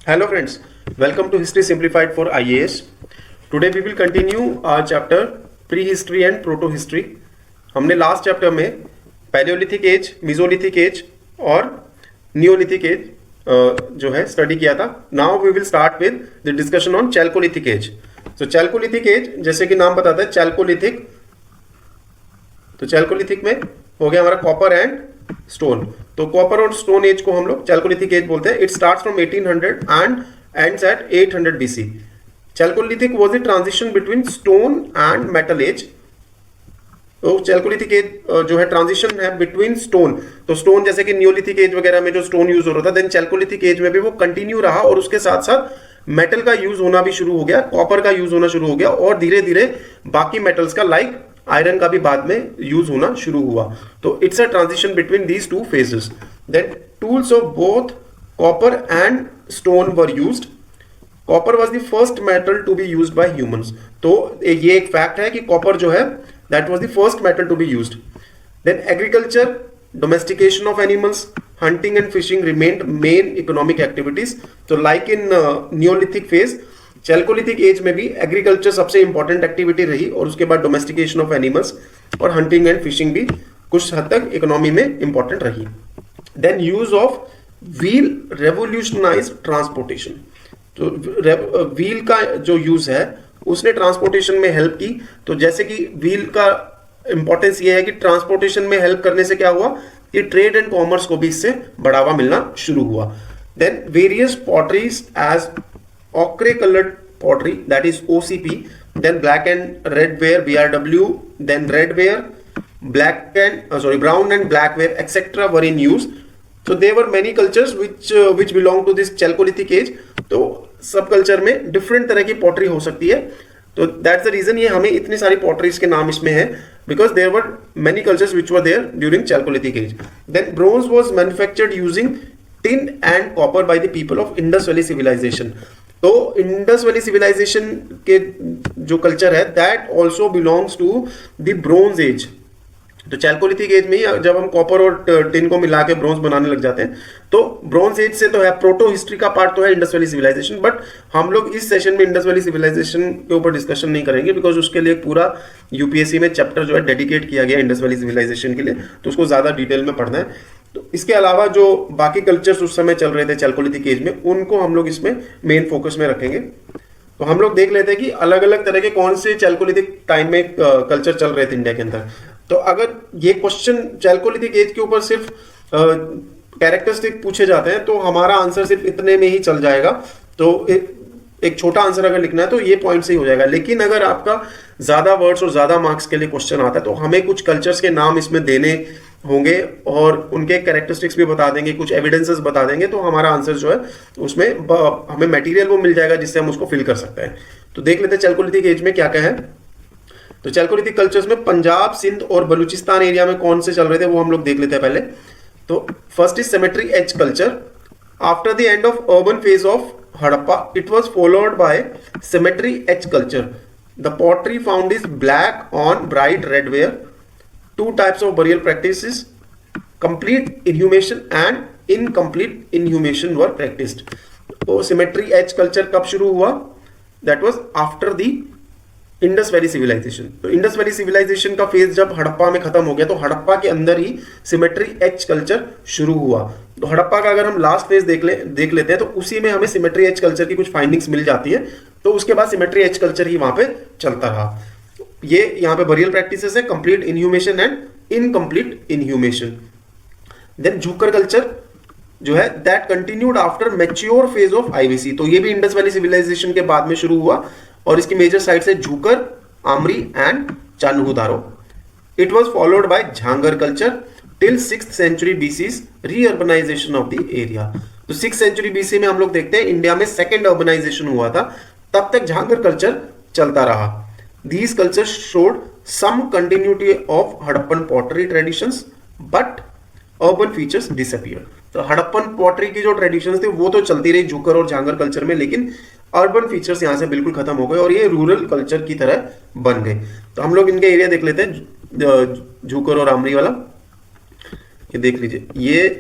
Hello friends, welcome to History Simplified for IAS. Today we will continue our chapter Prehistory and Proto-History. हमने last chapter में palaeolithic age, mesolithic age और neolithic age जो है study किया था. Now we will start with the discussion on chalcolithic age. So chalcolithic age जैसे कि नाम बताता है चैल्कोलिथिक, तो चैल्कोलिथिक में हो गया हमारा कॉपर एंड स्टोन. तो कॉपर और स्टोन एज को हम लोग चैल्कोलिथिक एज बोलते हैं. It starts from 1800 and ends at 800 BC. Chalcolithic was the transition between stone and metal age. तो चैल्कोलिथिक एज जो है ट्रांजिशन है बिटवीन स्टोन. तो स्टोन जैसे कि नियोलिथिक एज वगैरह में जो स्टोन यूज हो रहा था, देन चैल्कोलिथिक एज में भी वो कंटिन्यू रहा और उसके साथ साथ मेटल का यूज होना भी शुरू हो गया, कॉपर का यूज होना शुरू हो गया और धीरे धीरे बाकी मेटल्स का लाइक आयरन का भी बाद में यूज होना शुरू हुआ. तो it's a transition between these two phases. Then tools of both copper and stone were used. Copper was the first metal to be used by humans. तो ये एक फैक्ट है कि कॉपर जो है that was the first metal to be used. Then agriculture, domestication of animals, hunting and fishing remained main economic activities. तो like in Neolithic phase, chalcolithic age में भी एग्रीकल्चर सबसे इंपॉर्टेंट एक्टिविटी रही और उसके बाद डोमेस्टिकेशन ऑफ एनिमल्स और hunting and fishing भी कुछ हद तक इकोनॉमी में इंपॉर्टेंट रही. Then use of wheel revolutionise transportation. तो व्हील का जो यूज है उसने ट्रांसपोर्टेशन में हेल्प की. तो जैसे कि व्हील का इंपॉर्टेंस ये है कि ट्रांसपोर्टेशन में हेल्प करने से क्या हुआ कि ट्रेड एंड कॉमर्स को भी इससे बढ़ावा मिलना शुरू हुआ. Then various potteries as ochre colored pottery, that is OCP, then black and red ware BRW, then red ware, brown and black ware etc. were in use. So there were many cultures which belong to this Chalcolithic age. तो सब culture में different तरह की pottery हो सकती है. तो that's the reason ये हमें इतनी सारी पॉटरीज के नाम इसमें है, because there were many cultures which were there during Chalcolithic age. Then bronze was manufactured using tin and copper by the people of Indus valley civilisation. तो इंडस वैली सिविलाइजेशन के जो कल्चर है that also belongs to the bronze age. तो chalcolithic age में ही जब हम copper और टिन को मिला के ब्रोंज बनाने लग जाते हैं, तो ब्रोंज एज से तो है प्रोटो हिस्ट्री का पार्ट तो है इंडस वैली सिविलाइजेशन. बट हम लोग इस सेशन में इंडस वैली सिविलाइजेशन के ऊपर डिस्कशन नहीं करेंगे, बिकॉज उसके लिए पूरा यूपीएससी में चैप्टर जो है डेडिकेट किया गया इंडस वैली सिविलाइजेशन के लिए, तो उसको ज्यादा डिटेल में पढ़ना है. तो इसके अलावा जो बाकी कल्चर्स उस समय चल रहे थे चैल्कोलिथिक एज में, उनको हम लोग इसमें मेन फोकस में रखेंगे. तो हम लोग देख लेते हैं कि अलग अलग तरह के कौन से चैल्कोलिथिक टाइम में कल्चर चल रहे थे इंडिया के अंदर. तो अगर ये क्वेश्चन चैल्कोलिथिक एज के ऊपर सिर्फ कैरेक्टरिस्टिक पूछे जाते हैं तो हमारा आंसर सिर्फ इतने में ही चल जाएगा. तो एक छोटा आंसर अगर लिखना है तो ये पॉइंट से ही हो जाएगा. लेकिन अगर आपका ज्यादा वर्ड्स और ज्यादा मार्क्स के लिए क्वेश्चन आता है तो हमें कुछ कल्चर्स के नाम इसमें देने होंगे और उनके कैरेक्टरिस्टिक्स भी बता देंगे, कुछ एविडेंसेस बता देंगे, तो हमारा आंसर जो है उसमें हमें मटेरियल वो मिल जाएगा जिससे हम उसको फिल कर सकते हैं. तो देख लेते हैं चैल्कोलिथिक एज में क्या क्या है. तो चैल्कोलिथिक कल्चर्स में पंजाब, सिंध और बलूचिस्तान एरिया में कौन से चल रहे थे वो हम लोग देख लेते हैं पहले. तो first is cemetery age culture. After the end of urban phase of Harappa it was followed by cemetery age culture. The pottery found is black on bright red ware. Two types of burial practices, complete inhumation and incomplete inhumation were practiced. तो cemetery age culture कब शुरू हुआ? That was after the Indus valley civilisation. तो Indus valley civilisation का phase जब हड़प्पा में खत्म हो गया तो हड़प्पा के अंदर ही सिमेट्री एज कल्चर शुरू हुआ. तो हड़प्पा का अगर हम लास्ट फेज देख लेते हैं तो उसी में हमें सिमेट्री एज कल्चर की कुछ फाइंडिंग्स मिल जाती है. तो उसके बाद सिमेट्री एज कल्चर ही वहां पे चलता रहा. ये यहां पे बरियल प्रैक्टिसेस है, complete inhumation and incomplete inhumation. Then Jhukar culture जो है that continued after mature phase of IVC. तो ये भी इंडस वैली सिविलाइजेशन के बाद में शुरू हुआ और इसकी मेजर साइट्स है Jhukar, Amri and Chanhudaro. It was followed by Jhangar culture till 6th century BC reurbanisation of the area. तो 6th century BC में हम लोग देखते हैं इंडिया में सेकेंड अर्बनाइजेशन हुआ था, तब तक झांगर कल्चर चलता रहा. These cultures showed some continuity of Harappan pottery traditions, but urban features disappeared. तो हड़प्पन पॉटरी की जो ट्रेडिशंस थी वो तो चलती रही झुकर और झांगर कल्चर में, लेकिन अर्बन फीचर्स यहाँ से बिल्कुल खत्म हो गए और ये रूरल कल्चर की तरह बन गए. तो हम लोग इनके एरिया देख लेते हैं. झुकर और आमरी वाला ये देख लीजिए, ये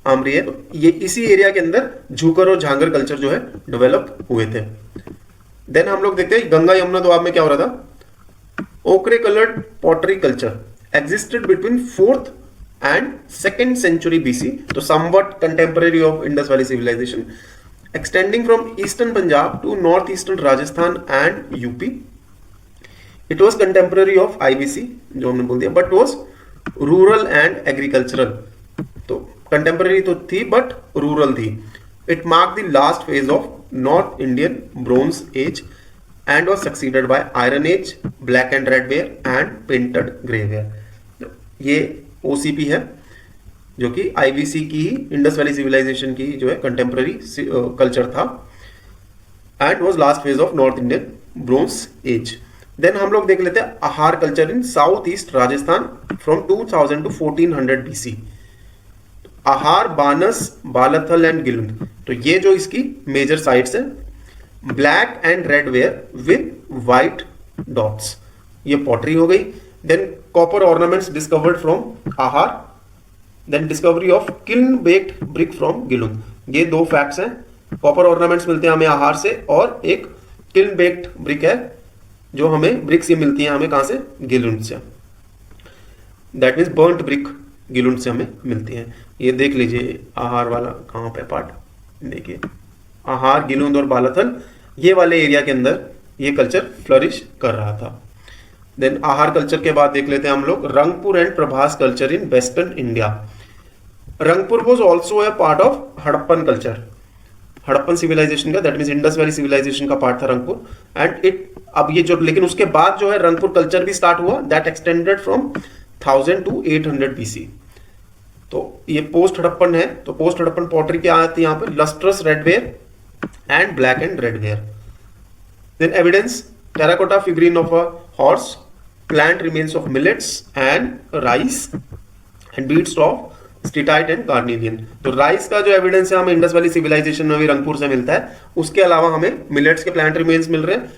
आमरी है। तो ये इसी एरिया के अंदर झूकर और झांगर कल्चर जो है डेवलप हुए थे। देन हम लोग देखते हैं गंगा यमुना दोआब में क्या हो रहा था। ओकरे coloured pottery culture existed between 4th and 2nd century BC, तो somewhat contemporary of Indus Valley civilization, extending from eastern Punjab to northeastern Rajasthan and UP. It was contemporary of IBC, जो हमने बोल दिया, but was rural and agricultural. तो contemporary तो थी but rural थी. It marked the last phase of North Indian Bronze Age and was succeeded by Iron Age, Black and Red Ware and Painted Grey Ware. ये OCP है जो कि IBC की Indus valley civilisation की जो है contemporary culture था and was last phase of north Indian bronze age. Then हम लोग देख लेते हैं Ahar culture in south east Rajasthan from 2000 to 1400 BC। आहार, बानस, बालाथल एंड गिलुंद, तो ये जो इसकी मेजर साइट्स है। Black and red ware with white dots, ये पॉटरी हो गई। Then copper ornaments discovered from Ahar. Then discovery of kiln baked brick from Gilund, ये दो फैक्ट्स हैं। कॉपर ऑर्नामेंट्स मिलते हैं हमें आहार से और एक किल्न बेक्ड ब्रिक है जो हमें ब्रिक्स ये मिलती हैं हमें कहां से, गिलुंड से। That means burnt brick Gilund से हमें मिलती हैं। ये देख लीजिए आहार वाला कहां पे पार्ट, देखिए आहार, गिलुंद और बालाथल, ये वाले एरिया के अंदर ये कल्चर फ्लरिश कर रहा था। देन आहार कल्चर के बाद देख लेते हैं हम लोग Rangpur and Prabhas culture in western India. Rangpur was also a part of Harappan culture, Harappan civilisation का, that means Indus valley civilisation का पार्ट था रंगपुर। एंड इट अब ये जो, लेकिन उसके बाद जो है रंगपुर कल्चर भी स्टार्ट हुआ, that extended from 1000 to 800 BC। तो ये पोस्ट हड़प्पन है। तो पोस्ट हड़प्पन पॉटरी क्या आती है यहाँ पे, lustrous redware and black and redware. Then evidence terracotta figurine of a horse, plant remains of millets and rice and beads of steatite and carnelian. तो राइस का जो एविडेंस है हमें इंडस वैली सिविलाइजेशन में भी रंगपुर से मिलता है। उसके अलावा हमें मिलेट्स के प्लांट रिमेन्स मिल रहे हैं,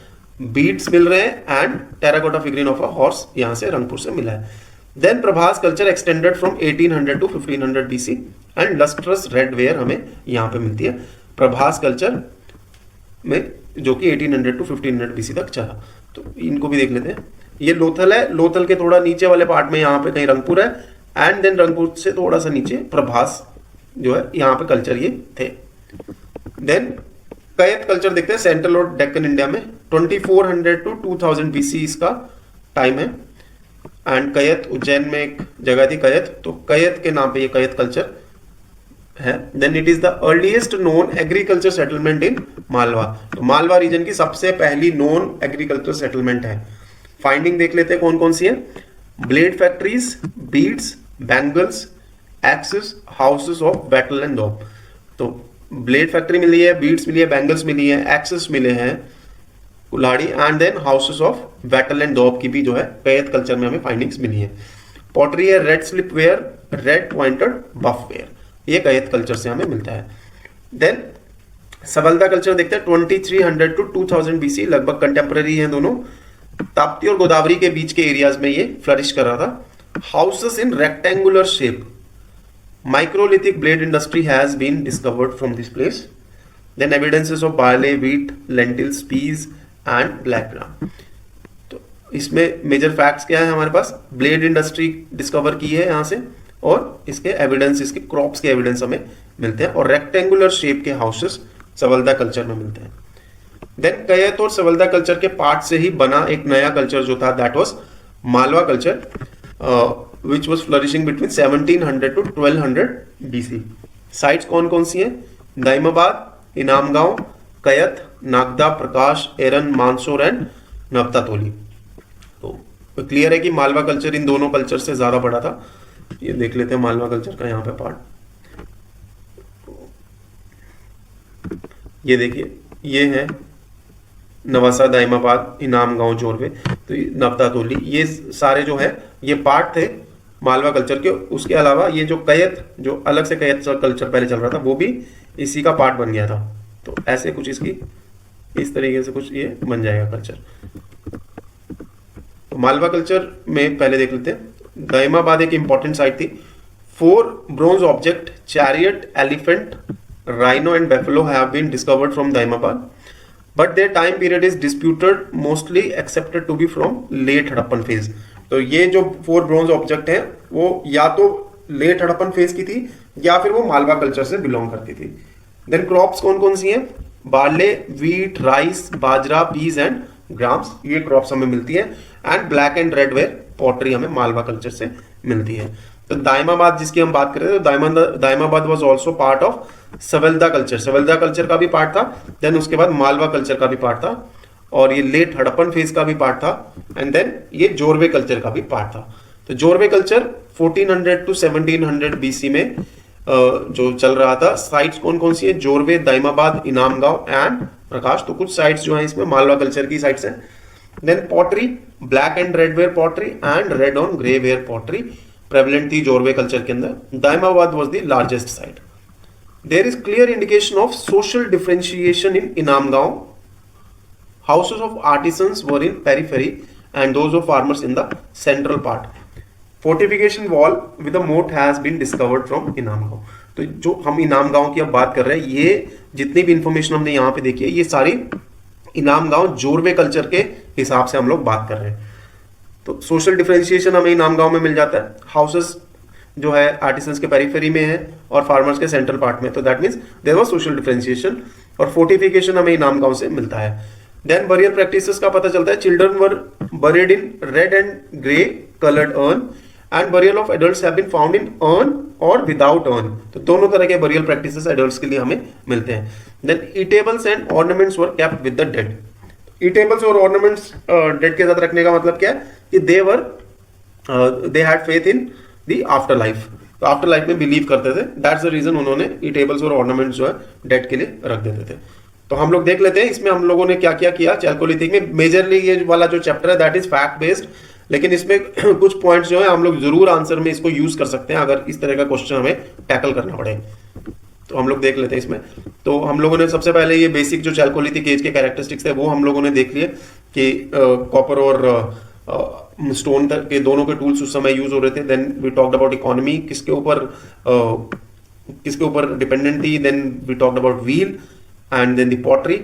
बीड्स मिल रहे हैं and terracotta figurine of a horse यहां से रंगपुर से मिला है। Then Prabhas culture extended from 1800 to 1500 BC and lustrous red ware हमें यहाँ पे मिलती है प्रभास कल्चर में, जो कि 1800 टू 1500 BC तक चला। तो इनको भी देख लेते हैं। ये लोथल है, लोथल के थोड़ा नीचे वाले पार्ट में यहाँ पे कहीं रंगपुर है एंड देन रंगपुर से थोड़ा सा नीचे प्रभास जो है यहाँ पे कल्चर ये थे। देन कैयत कल्चर देखते हैं सेंट्रल और डेक्कन इंडिया में, 2400 टू 2000 BC इसका टाइम है। एंड कैयत उज्जैन में एक जगह थी कैयत, तो कैयत के नाम पे ये कैयत कल्चर है। Then it is the earliest known agriculture settlement in Malwa, तो मालवा रीजन की सबसे पहली नोन एग्रीकल्चर सेटलमेंट है। फाइंडिंग देख लेते हैं कौन कौन सी है। Blade factories, beads, bangles, axes, houses of wattle and daub. तो ब्लेड फैक्ट्री मिली है, बीड्स मिली है, बैंगल्स मिली है, एक्सेस मिले हैं, कुल्हाड़ी and then houses of wattle and daub की भी जो है कैयत कल्चर में हमें फाइंडिंग्स मिली है। पॉटरी है, red slip ware, red pointed buff ware, ये कैयत कल्चर से हमें मिलता है। देन सवल्दा कल्चर देखते हैं 2300 टू 2000 BC, लगभग कंटेम्पररी हैं दोनों। ताप्ती और गोदावरी के बीच के एरियाज में ये फ्लरिश कर रहा था। Houses in rectangular shape, microlithic blade industry has been discovered from this place. Then evidences of barley, wheat, lentils, peas and black gram. तो इसमें मेजर फैक्ट्स क्या है हमारे पास, ब्लेड इंडस्ट्री डिस्कवर की है यहाँ से और इसके एविडेंस, इसके क्रॉप्स के एविडेंस हमें मिलते हैं और रेक्टेंगुलर शेप के हाउसेस सवल्दा कल्चर में मिलते हैं। देन कैयत और सवल्दा कल्चर के पार्ट से ही बना एक नया कल्चर जो था, that was Malwa culture, which was flourishing between 1700 to 1200 BC। Sites कौन कौन सी हैं, दाइमाबाद, इनामगांव, कैयत, नागदा, प्रकाश, एरन, मानसोर एंड नवतातोली। तो क्लियर है कि मालवा कल्चर इन दोनों कल्चर से ज्यादा बड़ा था। ये देख लेते हैं मालवा कल्चर का यहाँ पे पार्ट, ये देखिए ये है नवासा, दाइमाबाद, इनामगांव, जोरवे, तो नवतातोली, ये सारे जो है ये पार्ट थे मालवा कल्चर के। उसके अलावा ये जो कैयत, जो अलग से कैयत कल्चर पहले चल रहा था, वो भी इसी का पार्ट बन गया था। तो ऐसे कुछ इसकी इस तरीके से कुछ ये बन जाएगा कल्चर। तो मालवा कल्चर में पहले देख लेते हैं। दाइमाबाद एक इंपॉर्टेंट साइट थी 4 bronze object, chariot, elephant, rhino and buffalo have been discovered from Daimabad, but their time period is disputed, mostly accepted to be from late Harappan phase. तो ये जो 4 ब्रॉन्ज ऑब्जेक्ट हैं वो या तो लेट हड़प्पन फेज की थी या फिर वो मालवा कल्चर से बिलोंग करती थी. देन क्रॉप्स कौन कौन सी हैं? Barley, wheat, rice, bajra, peas and grams, ये क्रॉप्स हमें मिलती है. And black and red ware pottery हमें मालवा कल्चर से मिलती है. तो दाइमाबाद जिसकी हम बात कर रहे थे, तो Daimabad was also part of Savalda culture. Savalda culture का भी पार्ट था. देन उसके बाद मालवा कल्चर का भी पार्ट था, और ये लेट हड़प्पन फेज का भी पार्ट था. एंड देन ये जोरवे कल्चर का भी पार्ट था. तो जोरवे कल्चर 1400 टू 1700 बीसी में जो चल रहा था. साइट्स कौन कौन सी है? जोरवे, दाइमाबाद, इनामगांव एंड प्रकाश. तो कुछ साइट्स जो है इसमें मालवा कल्चर की साइट्स हैं. Then pottery, black and red ware pottery and red on grey ware pottery prevalent थी जोरवे कल्चर के अंदर. Daimabad was the largest site. There is clear indication of social differentiation in Inamgaon. Houses of artisans were in periphery and those of farmers in the central part. Fortification wall with a moat has been discovered from Inamgaon. तो जो हम इनामगांव की अब बात कर रहे हैं, ये जितनी भी इंफॉर्मेशन हमने यहाँ पे देखी है ये सारी इनामगांव जोरवे कल्चर के हिसाब से हम लोग बात कर रहे हैं. तो सोशल डिफरेंशिएशन हमें इनामगांव में मिल जाता है. हाउसेस जो है आर्टिसंस के पेरिफेरी में है और फार्मर्स के सेंट्रल पार्ट में. तो that means there was social differentiation. और फोर्टिफिकेशन हमें इनामगांव से मिलता है. देन बरियल प्रैक्टिसेस का पता चलता है. Children were buried in red and grey coloured urn and burial of adults have been found in urn और विदाउट अर्न. तो दोनों तरह के बरियल प्रैक्टिसेस एडल्ट्स के लिए हमें मिलते हैं. Then eatables and ornaments were kept with the dead. Eatables और ऑर्नामेंट्स डेड के साथ रखने का मतलब क्या है कि they had faith in the after life. तो आफ्टर लाइफ में बिलीव करते थे. दैट्स द रीजन उन्होंने ईटेबल्स और ऑर्नामेंट्स जो है डेड के लिए रख देते थे. तो हम लोग देख लेते हैं इसमें हम लोगों ने क्या क्या किया चैल्कोलिथिक में. मेजरली ये वाला जो चैप्टर है दैट इज फैक्ट बेस्ड, लेकिन इसमें कुछ पॉइंट्स जो है हम लोग जरूर आंसर में इसको यूज कर सकते हैं अगर इस तरह का क्वेश्चन हमें टैकल करना पड़े. तो हम लोग देख लेते हैं इसमें. तो हम लोगों ने सबसे पहले ये बेसिक जो चैल्कोलिथिक एज के कैरेक्टरिस्टिक्स है वो हम लोगों ने देख लिए कि कॉपर और स्टोन के दोनों के टूल्स उस समय यूज हो रहे थे. Then we talked about economy, किसके ऊपर डिपेंडेंट थी. Then we talked about wheel and then the pottery.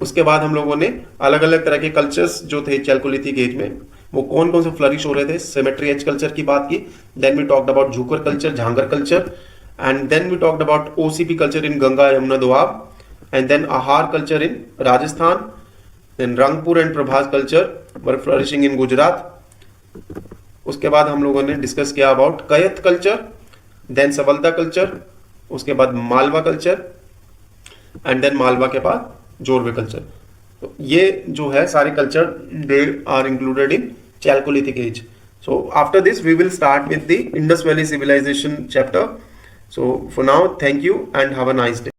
उसके बाद हम लोगों ने अलग अलग तरह के कल्चर्स जो थे चैल्कोलिथिक एज में वो कौन कौन से फ्लरिश हो रहे थे. सिमेट्री एज कल्चर की बात की. Then we talked about Jhukar culture, Jhangar culture. And then we talked about OCP culture in Ganga Yamuna Doab. And then Ahar culture in Rajasthan. Then Rangpur and Prabhas culture were flourishing in Gujarat. उसके बाद हम लोगों ने डिस्कस किया about Kayatha culture, then Savalda culture, उसके बाद Malwa culture and then Malwa के बाद जोरवे कल्चर. तो ये जो है सारे culture they are included in chalcolithic age. So after this we will start with the Indus valley civilization chapter. So for now thank you and have a nice day.